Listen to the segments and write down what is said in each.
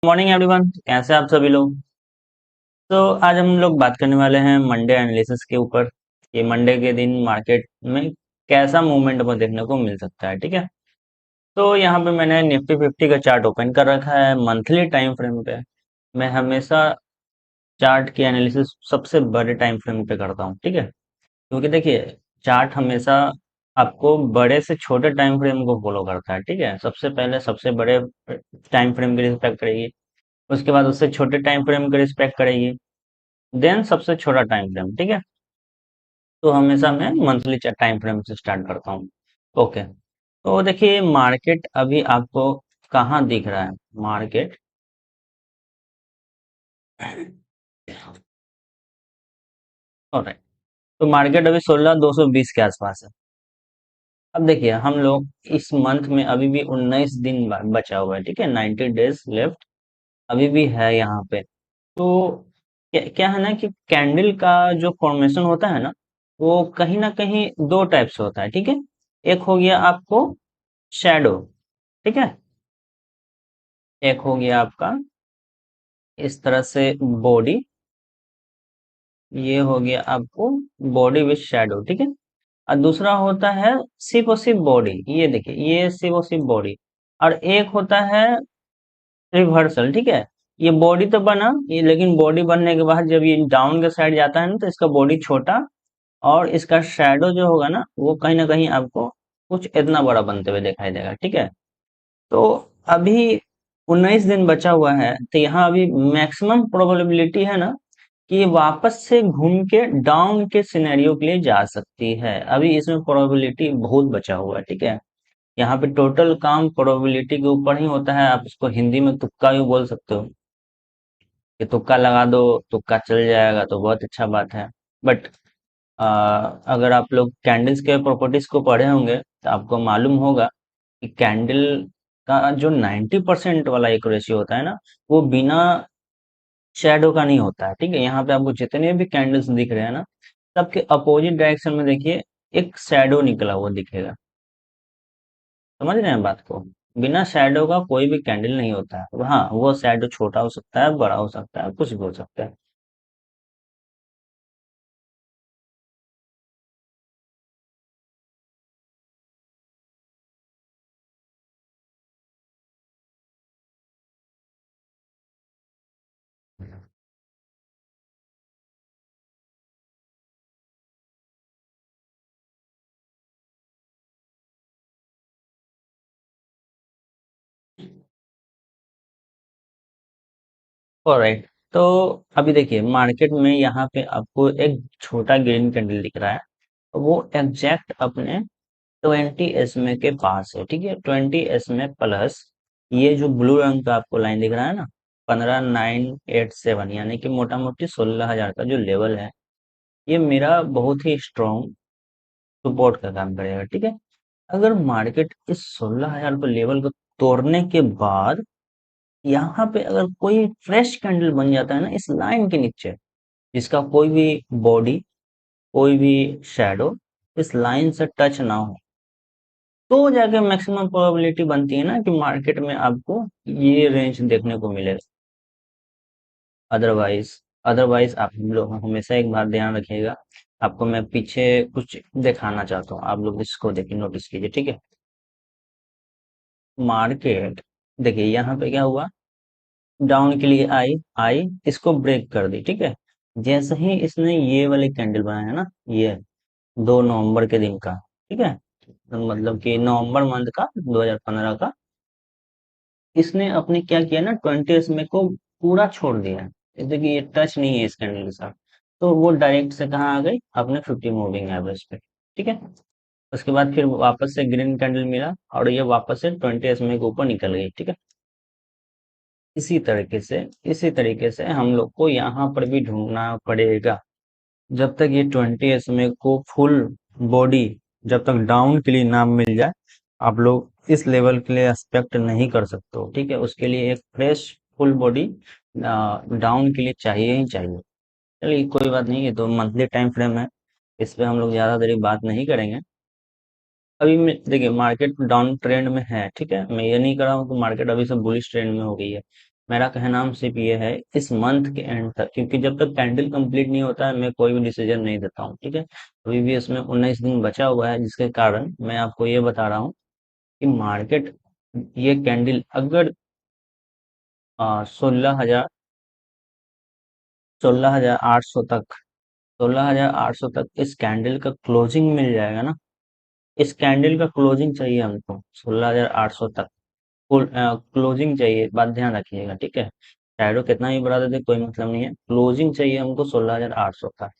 Morning everyone, कैसे हैं आप सभी लोग। तो आज हम लोग बात करने वाले हैं मंडे एनालिसिस के ऊपर। ये मंडे के दिन मार्केट में कैसा मूवमेंट हमें देखने को मिल सकता है। ठीक है, तो यहाँ पे मैंने निफ्टी 50 का चार्ट ओपन कर रखा है मंथली टाइम फ्रेम पे। मैं हमेशा चार्ट की एनालिसिस सबसे बड़े टाइम फ्रेम पे करता हूँ। ठीक है, क्योंकि देखिए चार्ट हमेशा आपको बड़े से छोटे टाइम फ्रेम को फॉलो करता है। ठीक है, सबसे पहले सबसे बड़े टाइम फ्रेम की रिस्पेक्ट करेगी, उसके बाद उससे छोटे टाइम फ्रेम की रिस्पेक्ट करेगी, देन सबसे छोटा टाइम फ्रेम। ठीक है, तो हमेशा मैं मंथली टाइम फ्रेम से स्टार्ट करता हूँ। ओके, तो देखिए मार्केट अभी आपको कहाँ दिख रहा है। मार्केट ऑलराइट, तो मार्केट अभी 16,220 के आसपास है। अब देखिए हम लोग इस मंथ में अभी भी 19 दिन बचा हुआ है। ठीक है, 90 डेज लेफ्ट अभी भी है यहाँ पे। तो क्या है ना कि कैंडल का जो फॉर्मेशन होता है ना, वो कहीं ना कहीं दो टाइप से होता है। ठीक है, एक हो गया आपको शैडो। ठीक है, एक हो गया आपका इस तरह से बॉडी, ये हो गया आपको बॉडी विथ शैडो। ठीक है, और दूसरा होता है सिर्फ और सिर्फ बॉडी। ये देखिए ये सिर्फ और सिर्फ बॉडी, और एक होता है रिवर्सल। ठीक है, ये बॉडी तो बना ये, लेकिन बॉडी बनने के बाद जब ये डाउन के साइड जाता है ना, तो इसका बॉडी छोटा और इसका शैडो जो होगा ना कहीं आपको कुछ इतना बड़ा बनते हुए दिखाई देगा। ठीक है, तो अभी 19 दिन बचा हुआ है, तो यहाँ अभी मैक्सिमम प्रोबेबिलिटी है ना कि ये वापस से घूम के डाउन के सिनेरियो के लिए जा सकती है। अभी इसमें प्रोबेबिलिटी बहुत बचा हुआ है। ठीक है, यहाँ पे टोटल काम प्रोबेबिलिटी के ऊपर ही होता है। आप इसको हिंदी में तुक्का भी बोल सकते हो कि तुक्का लगा दो, तुक्का चल जाएगा तो बहुत अच्छा बात है। बट अगर आप लोग कैंडल्स के प्रॉपर्टीज को पढ़े होंगे तो आपको मालूम होगा कि कैंडल का जो 90% वाला एक रेशियो होता है ना, वो बिना शैडो का नहीं होता है। ठीक है, यहाँ पे आपको जितने भी कैंडल्स दिख रहे हैं ना, सबके अपोजिट डायरेक्शन में देखिए एक शैडो निकला हुआ दिखेगा। समझ रहे हैं बात को। बिना शैडो का कोई भी कैंडल नहीं होता है। हाँ, वो शैडो छोटा हो सकता है, बड़ा हो सकता है, कुछ भी हो सकता है। ऑलराइट, तो अभी देखिए मार्केट में यहाँ पे आपको एक छोटा ग्रीन कैंडल दिख रहा है, वो एग्जैक्ट अपने 20 एसएमए के पास है। ठीक है, 20 एसएमए प्लस ये जो ब्लू रंग का आपको लाइन दिख रहा है ना, 15,987, यानी कि मोटा मोटी 16,000 का जो लेवल है, ये मेरा बहुत ही स्ट्रॉन्ग सपोर्ट का काम करेगा। ठीक है, अगर मार्केट इस 16,000 को लेवल को तोड़ने के बाद यहाँ पे अगर कोई फ्रेश कैंडल बन जाता है ना इस लाइन के नीचे, जिसका कोई भी बॉडी, कोई भी शैडो इस लाइन से टच ना हो, तो जाके मैक्सिमम प्रोबेबिलिटी बनती है ना कि मार्केट में आपको ये रेंज देखने को मिलेगा। अदरवाइज अदरवाइज आप लोग हमेशा एक बात ध्यान रखिएगा। आपको मैं पीछे कुछ दिखाना चाहता हूँ, आप लोग इसको देखिए, नोटिस कीजिए। ठीक है, मार्केट देखिए यहाँ पे क्या हुआ, डाउन के लिए आई आई इसको ब्रेक कर दी। ठीक है, जैसे ही इसने ये वाले कैंडल बनाया है ना, ये 2 नवंबर के दिन का। ठीक है, मतलब कि नवंबर मंथ का 2015 का, इसने अपने क्या किया ना 20 एसएमए को पूरा छोड़ दिया है। जैसे कि ये टच नहीं है इस कैंडल के साथ, तो वो डायरेक्ट से कहाँ आ गई, अपने 50 मूविंग एवरेज पे। ठीक है, उसके बाद फिर वापस से ग्रीन कैंडल मिला और ये वापस से 20 एसएमए के ऊपर निकल गई। ठीक है, इसी तरीके से हम लोग को यहाँ पर भी ढूंढना पड़ेगा। जब तक ये 20 एसएमए को फुल बॉडी, जब तक डाउन के लिए ना मिल जाए, आप लोग इस लेवल के लिए एक्सपेक्ट नहीं कर सकते हो। ठीक है, उसके लिए एक फ्रेश फुल बॉडी डाउन के लिए चाहिए ही चाहिए। चलिए कोई बात नहीं, ये तो मंथली टाइम फ्रेम है, इस पे हम लोग ज्यादा देर बात नहीं करेंगे। अभी में देखिए मार्केट डाउन ट्रेंड में है। ठीक है, मैं ये नहीं कर रहा हूँ कि मार्केट अभी से बुलिश ट्रेंड में हो गई है। मेरा कहना सिर्फ ये है, इस मंथ के एंड तक, क्योंकि जब तक कैंडल कंप्लीट नहीं होता है मैं कोई भी डिसीजन नहीं देता हूँ, ठीक है। अभी भी इसमें 19 दिन बचा हुआ है, जिसके कारण मैं आपको ये बता रहा हूँ कि मार्केट, ये कैंडल अगर 16,000, 16,800 तक, 16,800 तक इस कैंडल का क्लोजिंग मिल जाएगा ना, इस कैंडल का क्लोजिंग चाहिए हमको 16,800 तक, फुल क्लोजिंग चाहिए, बात ध्यान रखिएगा, ठीक है। शैडो कितना ही बढ़ा देते कोई मतलब नहीं है, क्लोजिंग चाहिए हमको 16,800 का।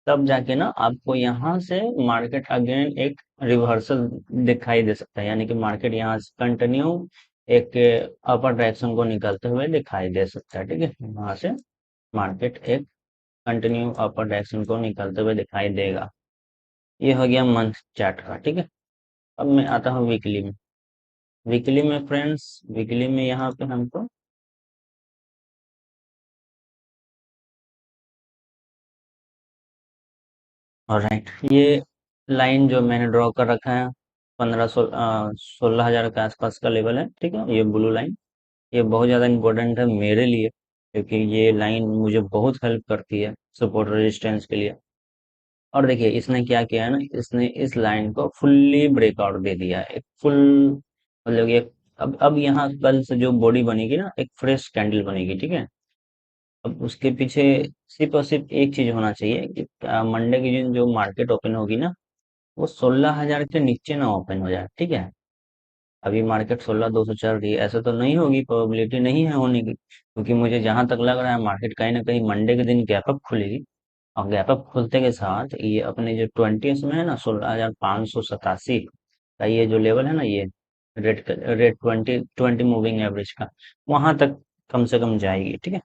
तब जाके ना आपको यहाँ से मार्केट अगेन एक रिवर्सल दिखाई दे सकता है, यानी कि मार्केट यहाँ से कंटिन्यू एक अपर डायरेक्शन को निकलते हुए दिखाई दे सकता है, ठीक है। वहां से मार्केट एक कंटिन्यू अपर डायरेक्शन को निकलते हुए दिखाई देगा। ये हो गया मंथ चार्ट का, ठीक है। अब मैं आता हूँ वीकली में। वीकली में फ्रेंड्स, वीकली में यहाँ पे हमको, ऑलराइट, ये लाइन जो मैंने ड्रॉ कर रखा है 16,000 के आसपास का लेवल है, ठीक है। ये ब्लू लाइन, ये बहुत ज़्यादा इंपॉर्टेंट है मेरे लिए, क्योंकि ये लाइन मुझे बहुत हेल्प करती है सपोर्ट रेजिस्टेंस के लिए। और देखिए इसने क्या किया है ना, इसने इस लाइन को फुल्ली ब्रेकआउट दे दिया है, एक फुल, मतलब ये, अब यहाँ कल से जो बॉडी बनेगी ना, एक फ्रेश कैंडल बनेगी, ठीक है। अब उसके पीछे सिर्फ और सिर्फ एक चीज होना चाहिए कि मंडे की दिन जो मार्केट ओपन होगी ना, वो 16,000 के नीचे ना ओपन हो जाए, ठीक है। अभी मार्केट 16,200 चल रही है, ऐसा तो नहीं होगी, प्रोबेबिलिटी नहीं है होने की, क्योंकि मुझे जहां तक लग रहा है मार्केट कहीं ना कहीं मंडे के दिन गैप अप खुलेगी। और गैप अप खुलते के साथ ये अपने जो 20 में है ना, 16,587 का ये जो लेवल है ना, ये रेट 20 मूविंग एवरेज का, वहां तक कम से कम जाएगी, ठीक है।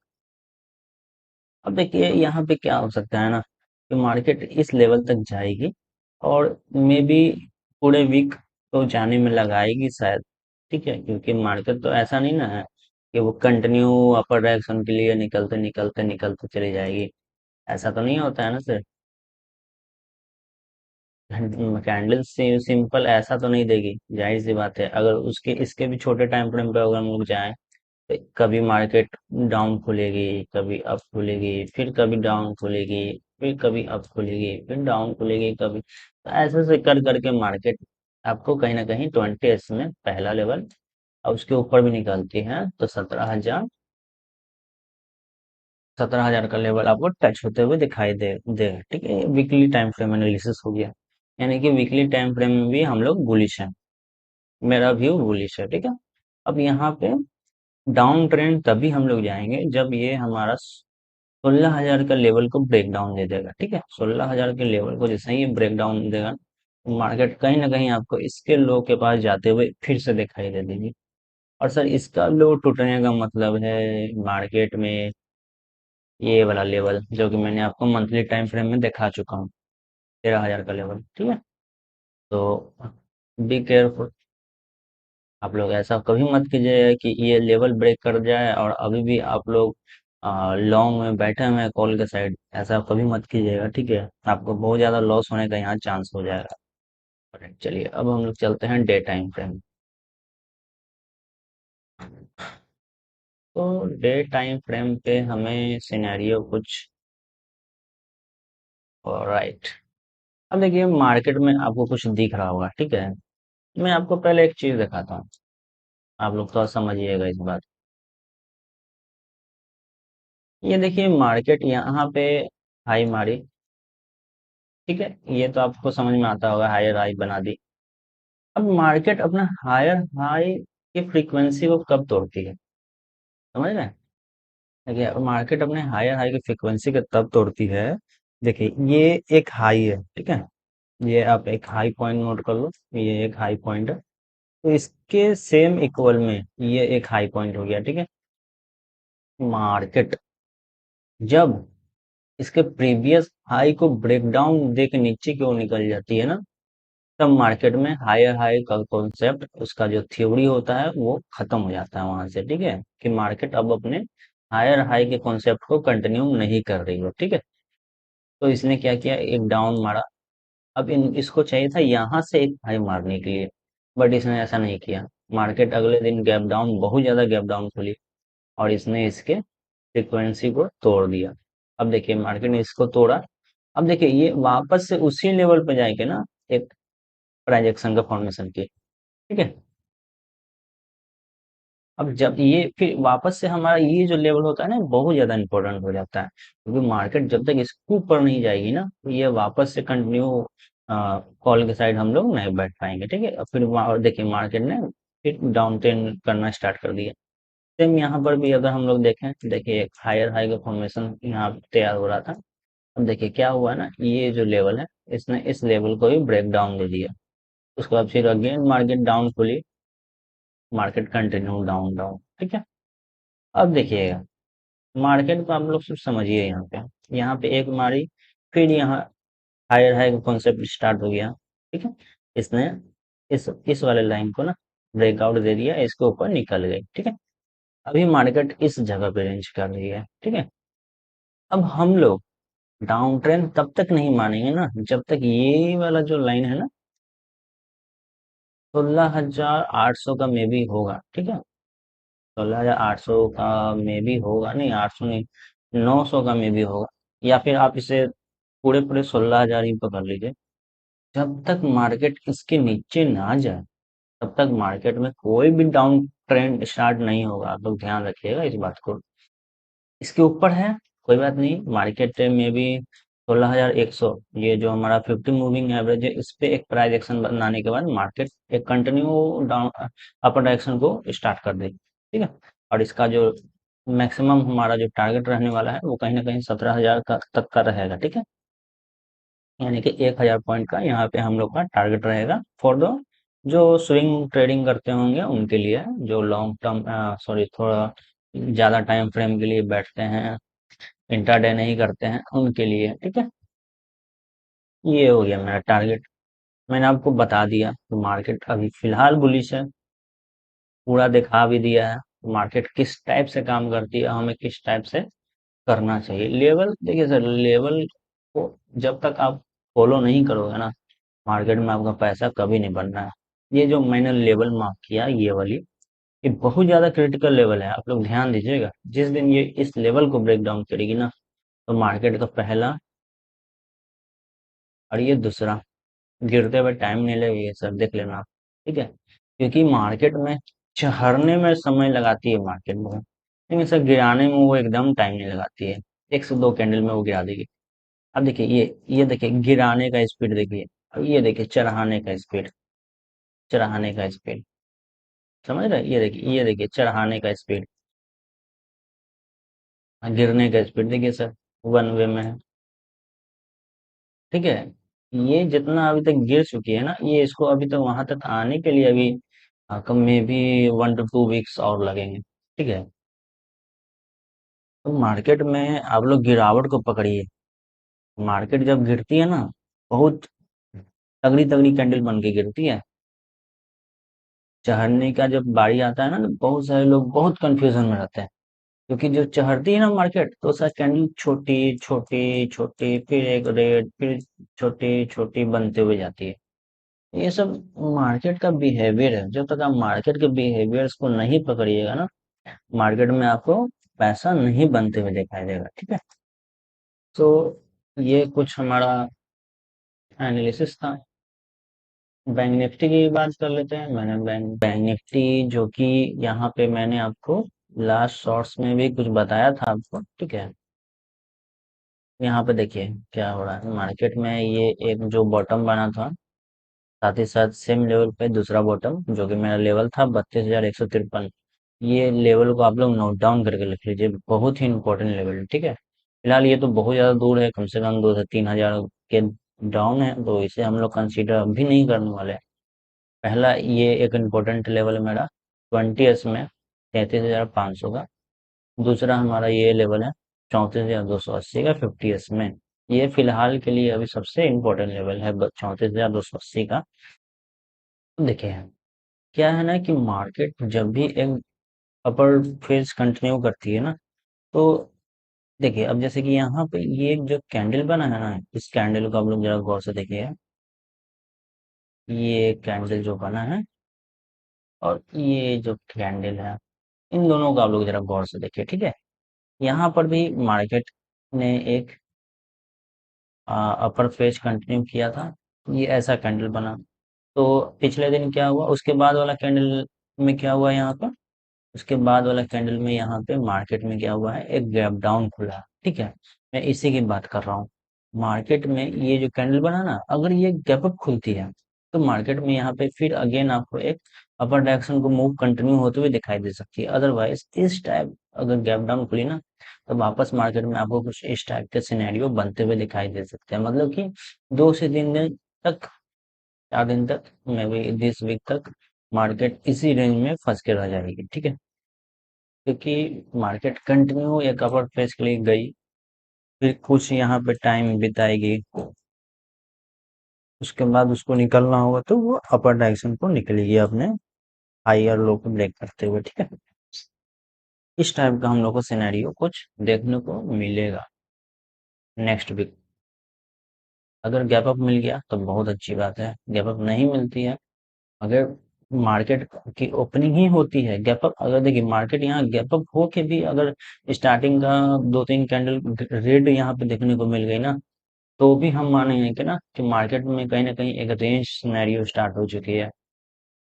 अब देखिए यहाँ पे क्या हो सकता है ना, कि मार्केट इस लेवल तक जाएगी और मे बी पूरे वीक तो जाने में लगाएगी शायद, ठीक है। क्योंकि मार्केट तो ऐसा नहीं ना है कि वो कंटिन्यू अपर डायरेक्शन के लिए निकलते निकलते निकलते चली जाएगी, ऐसा तो नहीं होता है ना सर। कैंडल से सिंपल ऐसा तो नहीं देगी, जाहिर सी बात है। अगर उसके इसके भी छोटे टाइम फ्रेम पे अगर हम लोग जाएं, तो कभी मार्केट डाउन खुलेगी, कभी अप खुलेगी, फिर कभी डाउन खुलेगी, फिर कभी अप खुलेगी, फिर डाउन खुलेगी कभी, तो ऐसे से कर करके मार्केट आपको कहीं ना कहीं 20 में पहला लेवल, और उसके ऊपर भी निकलती है तो 17,000 का लेवल आपको टच होते हुए दिखाई देगा, ठीक है। वीकली टाइम फ्रेम एनालिसिस हो गया, यानी कि वीकली टाइम फ्रेम में भी हम लोग बुलिश हैं, मेरा व्यू बुलिश है, ठीक है। अब यहाँ पे डाउन ट्रेंड तभी हम लोग जाएंगे जब ये हमारा 16,000 का लेवल को ब्रेक डाउन दे देगा, ठीक है। 16,000 के लेवल को जैसे ही ये ब्रेक डाउन देगा, मार्केट कहीं ना कहीं आपको इसके लो के पास जाते हुए फिर से दिखाई दे देगी। और सर इसका लो टूटने का मतलब है मार्केट में ये वाला लेवल, जो कि मैंने आपको मंथली टाइम फ्रेम में दिखा चुका हूँ, 13,000 का लेवल, ठीक है। तो बी केयरफुल, आप लोग ऐसा कभी मत कीजिए कि ये लेवल ब्रेक कर जाए और अभी भी आप लोग लॉन्ग में बैठे हुए हैं कॉल के साइड, ऐसा कभी मत कीजिएगा, ठीक है। आपको बहुत ज़्यादा लॉस होने का यहाँ चांस हो जाएगा। Alright, चलिए अब हम लोग चलते हैं डे टाइम फ्रेम। तो डे टाइम फ्रेम पे हमें सिनेरियो कुछ, राइट। अब देखिए मार्केट में आपको कुछ दिख रहा होगा, ठीक है। मैं आपको पहले एक चीज दिखाता हूँ, आप लोग थोड़ा समझिएगा इस बात। ये देखिए मार्केट यहाँ पे हाई मारी, ठीक है। ये तो आपको समझ में आता होगा, हायर हाई बना दी। अब मार्केट अपना हायर हाई की फ्रीक्वेंसी को कब तोड़ती है, समझ रहे हैं। देखिए अब मार्केट अपने हायर हाई की फ्रीक्वेंसी को तब तोड़ती है, देखिए ये एक हाई है, ठीक है। ये आप एक हाई पॉइंट नोट कर लो, ये एक हाई पॉइंट है, तो इसके सेम इक्वल में ये एक हाई पॉइंट हो गया, ठीक है। मार्केट जब इसके प्रीवियस हाई को ब्रेक डाउन दे के नीचे की ओर निकल जाती है ना, तब मार्केट में हायर हाई का कॉन्सेप्ट, उसका जो थ्योरी होता है वो खत्म हो जाता है वहां से, ठीक है। कि मार्केट अब अपने हायर हाई के कॉन्सेप्ट को कंटिन्यू नहीं कर रही हो, ठीक है। तो इसने क्या किया, एक डाउन मारा। अब इसको चाहिए था यहाँ से एक हाई मारने के लिए, बट इसने ऐसा नहीं किया। मार्केट अगले दिन गैप डाउन, बहुत ज्यादा गैप डाउन खुली, और इसने इसके फ्रीक्वेंसी को तोड़ दिया। अब देखिए मार्केट ने इसको तोड़ा। अब देखिए ये वापस से उसी लेवल पे जाएंगे ना, एक प्राइज एक्शन का फॉर्मेशन की। ठीक है। अब जब ये फिर वापस से हमारा ये जो लेवल होता है ना, बहुत ज्यादा इंपॉर्टेंट हो जाता है, क्योंकि मार्केट जब तक इसके ऊपर नहीं जाएगी ना, तो ये वापस से कंटिन्यू कॉल के साइड हम लोग नहीं बैठ पाएंगे। ठीक है। और फिर और देखिए मार्केट ने फिर डाउन ट्रेंड करना स्टार्ट कर दिया। सेम यहाँ पर भी अगर हम लोग देखें तो देखिए एक हायर हाई का फॉर्मेशन यहाँ तैयार हो रहा था। अब देखिए क्या हुआ ना, ये जो लेवल है, इसने इस लेवल को भी ब्रेक डाउन दे दिया। उसके बाद फिर अगेन मार्केट डाउन खुली, मार्केट कंटिन्यू डाउन डाउन। ठीक है। अब देखिएगा मार्केट को आप लोग सब समझिए, यहाँ पे एक मारी, फिर यहाँ हायर हाई का कॉन्सेप्ट स्टार्ट हो गया। ठीक है। इसने इस वाले लाइन को ना ब्रेकआउट दे दिया, इसके ऊपर निकल गई। ठीक है। अभी मार्केट इस जगह पे रेंज कर रही है। ठीक है। अब हम लोग डाउन ट्रेंड तब तक नहीं मानेंगे ना, जब तक ये वाला जो लाइन है ना, 16,800 का मे भी होगा। ठीक है। 16,800 का मे भी होगा, नहीं 800 नहीं, 900 का मे भी होगा, या फिर आप इसे पूरे पूरे 16,000 ही पकड़ लीजिए। जब तक मार्केट इसके नीचे ना जाए, तब तक मार्केट में कोई भी डाउन ट्रेंड स्टार्ट नहीं होगा। आप लोग ध्यान रखिएगा इस बात को। इसके ऊपर है, कोई बात नहीं, मार्केट में भी 16,100, ये जो हमारा 50 मूविंग एवरेज है, इस पे एक प्राइस एक्शन बनाने के बाद मार्केट एक कंटिन्यू डाउन अपर डायरेक्शन को स्टार्ट कर देगी। ठीक है। और इसका जो मैक्सिमम हमारा जो टारगेट रहने वाला है, वो कहीं ना कहीं 17,000 का तक का रहेगा। ठीक है। यानी कि 1,000 पॉइंट का यहाँ पे हम लोग का टारगेट रहेगा फॉर द जो स्विंग ट्रेडिंग करते होंगे उनके लिए, जो लॉन्ग टर्म सॉरी थोड़ा ज्यादा टाइम फ्रेम के लिए बैठते हैं, इंट्राडे नहीं करते हैं, उनके लिए। ठीक है। ये हो गया मेरा टारगेट। मैंने आपको बता दिया तो मार्केट अभी फिलहाल बुलिश है, पूरा दिखा भी दिया है मार्केट किस टाइप से काम करती है, हमें किस टाइप से करना चाहिए। लेवल देखिए सर, लेवल को जब तक आप फॉलो नहीं करोगे ना, मार्केट में आपका पैसा कभी नहीं बनना है। ये जो मैंने लेवल मार्क किया, ये वाली, ये बहुत ज्यादा क्रिटिकल लेवल है। आप लोग ध्यान दीजिएगा, जिस दिन ये इस लेवल को ब्रेक डाउन करेगी ना, तो मार्केट का पहला और ये दूसरा गिरते हुए टाइम नहीं लगेगा सर, देख लेना आप। ठीक है। क्योंकि मार्केट में चढ़ने में समय लगाती है मार्केट बहुत, लेकिन सर गिराने में वो एकदम टाइम नहीं लगाती है। 1 से 2 कैंडल में वो गिरा देगी। अब देखिए ये देखिए गिराने का स्पीड देखिए। अब ये देखिए चढ़ाने का स्पीड, चढ़ाने का स्पीड, समझ रहे हैं? ये देखिए चढ़ाने का स्पीड, गिरने का स्पीड देखिए सर, वन वे में है। ठीक है। ये जितना अभी तक गिर चुकी है ना, ये इसको अभी तक वहां तक आने के लिए अभी कम में भी 1 to 2 वीक्स और लगेंगे। ठीक है। तो मार्केट में आप लोग गिरावट को पकड़िए। मार्केट जब गिरती है ना, बहुत तगड़ी तगड़ी कैंडल बन के गिरती है। चढ़ने का जब बारी आता है ना, तो बहुत सारे लोग बहुत कंफ्यूजन में रहते हैं, क्योंकि जो चढ़ती है ना मार्केट, तो सर कैंडल छोटी छोटी छोटी, फिर एक रेड, फिर छोटी छोटी बनते हुए जाती है। ये सब मार्केट का बिहेवियर है। जब तक आप मार्केट के बिहेवियर्स को नहीं पकड़िएगा ना, मार्केट में आपको पैसा नहीं बनते हुए दिखाई देगा। ठीक है। तो ये कुछ हमारा एनालिसिस था। बैंक निफ्टी की बात कर लेते हैं। मैंने बैंक निफ्टी जो कि यहाँ पे मैंने आपको लास्ट शॉर्ट्स में भी कुछ बताया था आपको। ठीक है। यहाँ पे देखिए क्या हो रहा है मार्केट में, ये एक जो बॉटम बना था, साथ ही साथ सेम लेवल पे दूसरा बॉटम जो कि मेरा लेवल था 32,153। ये लेवल को आप लोग नोट डाउन करके लिख लीजिए, बहुत ही इंपॉर्टेंट लेवल है। ठीक है। फिलहाल ये तो बहुत ज्यादा दूर है, कम से कम 2 से 3 हजार के डाउन है, तो इसे हम लोग कंसीडर अभी नहीं करने वाले। पहला ये एक इम्पोर्टेंट लेवल है मेरा 20s में 33,500 का। दूसरा हमारा ये लेवल है 34,280 का 50s में। ये फिलहाल के लिए अभी सबसे इम्पोर्टेंट लेवल है 34,280 का। देखिए क्या है ना कि मार्केट जब भी एक अपर फेज कंटिन्यू करती है ना, तो देखिए अब जैसे कि यहाँ पे ये जो कैंडल बना है ना, इस कैंडल को आप लोग जरा गौर से देखिए। ये कैंडल जो बना है और ये जो कैंडल है, इन दोनों को आप लोग जरा गौर से देखिए, ठीक है। यहाँ पर भी मार्केट ने एक अपर फेज कंटिन्यू किया था, ये ऐसा कैंडल बना। तो पिछले दिन क्या हुआ, उसके बाद वाला कैंडल में क्या हुआ यहाँ पर, उसके बाद वाला कैंडल में यहाँ पे मार्केट में क्या हुआ है, एक गैप डाउन खुला है, ठीक है। मैं इसी की बात कर रहा हूँ। मार्केट में ये जो कैंडल बना ना, अगर ये गैप अप खुलती है तो मार्केट में यहाँ पे फिर अगेन आपको एक अपर डायरेक्शन को मूव कंटिन्यू होते हुए दिखाई दे सकती है। अदरवाइज इस टाइप अगर गैप डाउन खुली ना, तो वापस मार्केट में आपको कुछ इस टाइप के सिनेरियो बनते हुए दिखाई दे सकते हैं। मतलब कि 2 से 3 दिन तक, 4 दिन तक, मे बी दिस वीक तक मार्केट इसी रेंज में फंस के रह जाएगी, ठीक है। क्योंकि मार्केट कंटिन्यू एक अपर फेज के लिए गई, फिर कुछ यहाँ पे टाइम बिताएगी, उसके बाद उसको निकलना होगा तो वो अपर डायरेक्शन को निकलेगी अपने हाई और लो को ब्रेक करते हुए, ठीक है। इस टाइप का हम लोग को सिनेरियो कुछ देखने को मिलेगा नेक्स्ट वीक। अगर गैप अप मिल गया तो बहुत अच्छी बात है, गैप अप नहीं मिलती है, अगर मार्केट की ओपनिंग ही होती है गैप अप, अगर देखिए मार्केट यहाँ गैप अप हो के भी अगर स्टार्टिंग का 2-3 कैंडल रेड यहाँ पे देखने को मिल गई ना, तो भी हम मानेंगे कि ना कि मार्केट में कहीं ना कहीं एक रेंज सिनेरियो स्टार्ट हो चुकी है।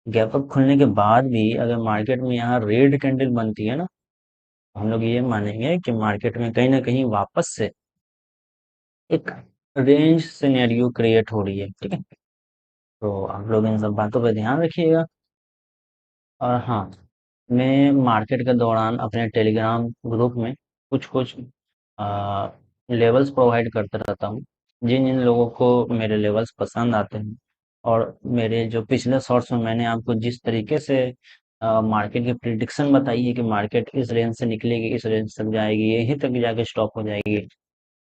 गैप अप खुलने के बाद भी अगर मार्केट में यहाँ रेड कैंडल बनती है ना, तो हम लोग ये मानेंगे कि मार्केट में कहीं ना कहीं वापस से एक रेंज सिनेरियो क्रिएट हो रही है, ठीक है। तो आप लोग इन सब बातों पर ध्यान रखिएगा। और हाँ, मैं मार्केट के दौरान अपने टेलीग्राम ग्रुप में कुछ कुछ लेवल्स प्रोवाइड करता रहता हूँ। जिन जिन लोगों को मेरे लेवल्स पसंद आते हैं, और मेरे जो पिछले शॉर्ट्स में मैंने आपको जिस तरीके से मार्केट की प्रिडिक्शन बताई है कि मार्केट इस रेंज से निकलेगी, इस रेंज तक जाएगी, यहीं तक जाके स्टॉप हो जाएगी।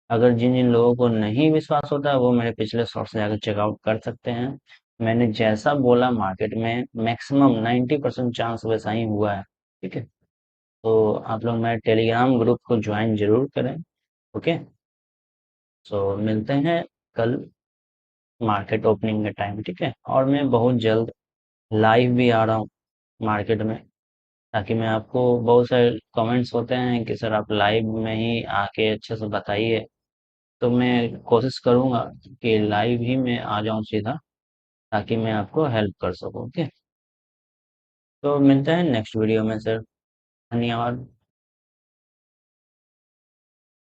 अगर जिन जिन लोगों को नहीं विश्वास होता है वो मेरे पिछले शॉर्ट्स जाकर चेकआउट कर सकते हैं। मैंने जैसा बोला मार्केट में मैक्सिमम 90% चांस वैसा ही हुआ है, ठीक है। तो आप लोग मेरे टेलीग्राम ग्रुप को ज्वाइन जरूर करें। ओके, सो मिलते हैं कल मार्केट ओपनिंग के टाइम, ठीक है। और मैं बहुत जल्द लाइव भी आ रहा हूँ मार्केट में, ताकि मैं आपको, बहुत सारे कमेंट्स होते हैं कि सर आप लाइव में ही आके अच्छे से बताइए, तो मैं कोशिश करूंगा कि लाइव ही में आ जाऊं सीधा, ताकि मैं आपको हेल्प कर सकूं, ओके। तो मिलते हैं नेक्स्ट वीडियो में सर, धन्यवाद।